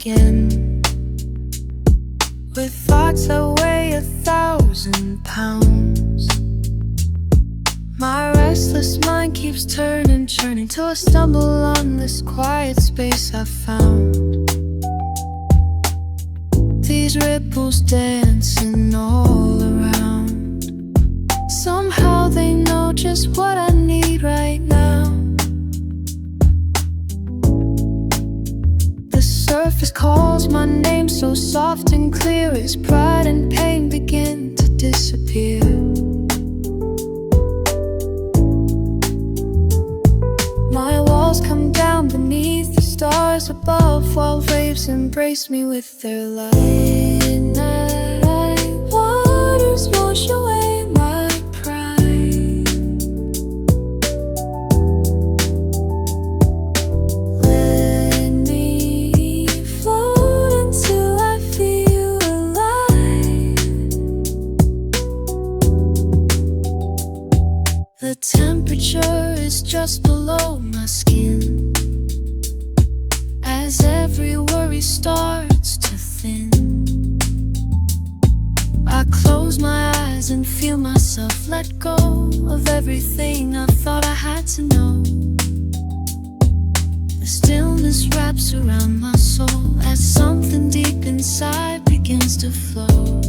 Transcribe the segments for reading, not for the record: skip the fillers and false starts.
again, with thoughts that weigh 1,000 pounds. My restless mind keeps turning till I stumble on this quiet space I found. These ripples dancing all around, somehow they know just what I need right now. The surface calls my name so soft and clear, as pride and pain begin to disappear. My walls come down beneath the stars above, while waves embrace me with their light. Midnight waters wash away my pride. Let me float until I feel alive. The temperature is just below my skin, as every worry starts to thin. I close my eyes and feel myself let go of everything I thought I had to know. The stillness wraps around my soul, as something deep inside begins to flow.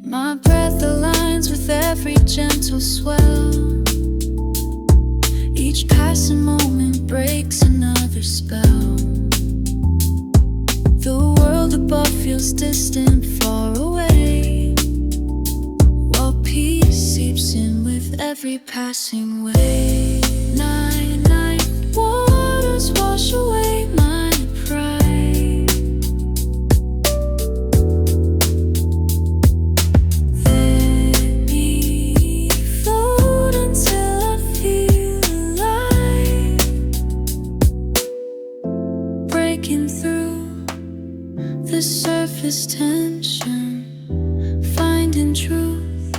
My breath aligns with every gentle swell. Each passing moment breaks another spell. The world above feels distant, far away, while peace seeps in with every passing wave. Night waters wash away my pride. Let me float until I feel alive, breaking through the surface tension, finding truth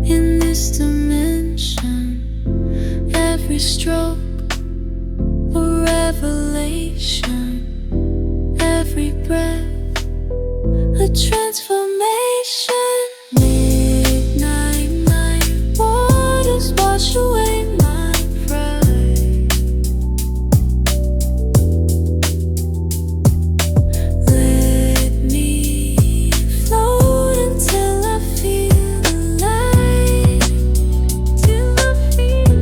in this dimension. Every stroke a revelation, every breath a transformation. Midnight waters wash away my pride. Let me float until I feel alive, till I feel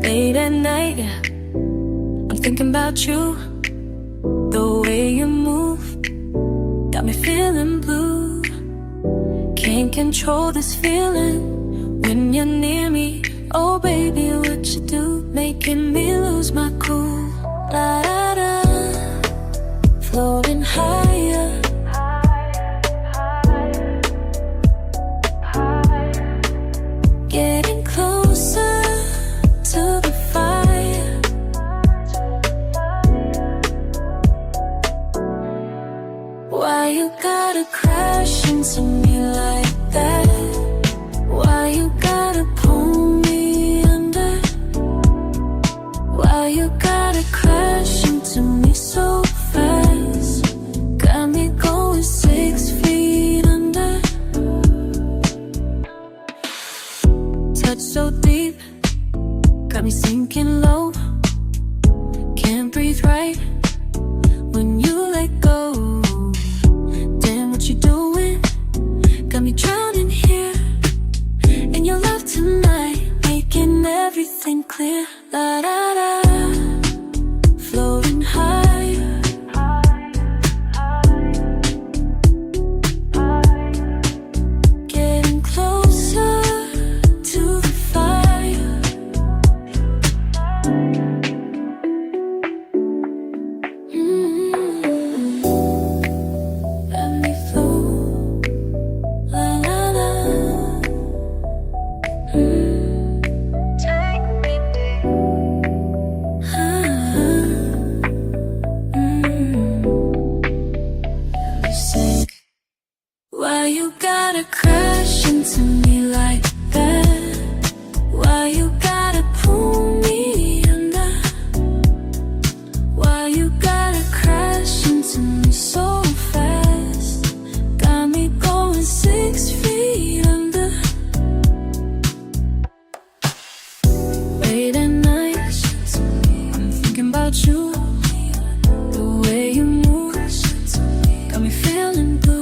late at night, yeah, I'm thinking about you. The way you move got me feeling blue. Can't control this feeling when you're near me. Oh baby, what you do, making me lose my cool. La da da, floating higher. Getting closer to the fire. Why you gotta crash into me like that? Why you gotta pull me under? Why you gotta crash into me so fast? Got me going 6 feet under. Touch so deep, got me sinking low. Can't breathe right when you let go. Damn, what you doing? gotta crash into me like that? Why you gotta pull me under? Why you gotta crash into me so fast? Got me going 6 feet under. Late at night, I'm thinking about you. The way you move got me feeling blue.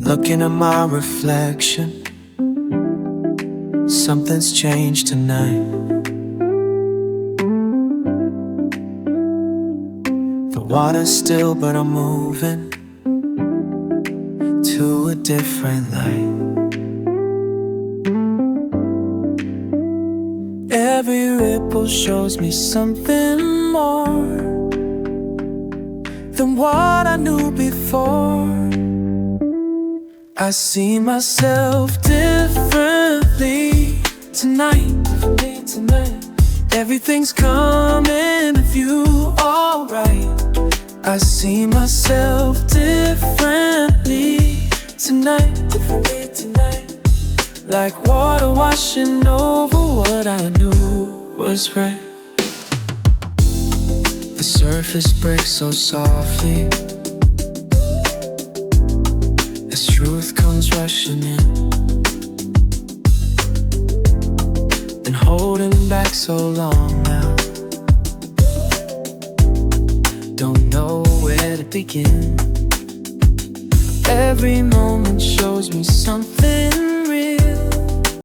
Looking at my reflection, something's changed tonight. The water's still, but I'm moving to a different light. Every ripple shows me something more than what I knew before. I see myself differently tonight. Everything's coming to view, alright. I see myself differently tonight. Like water washing over what I knew was right. The surface breaks so softly as truth comes rushing in. Been holding back so long now, don't know where to begin. Every moment shows me something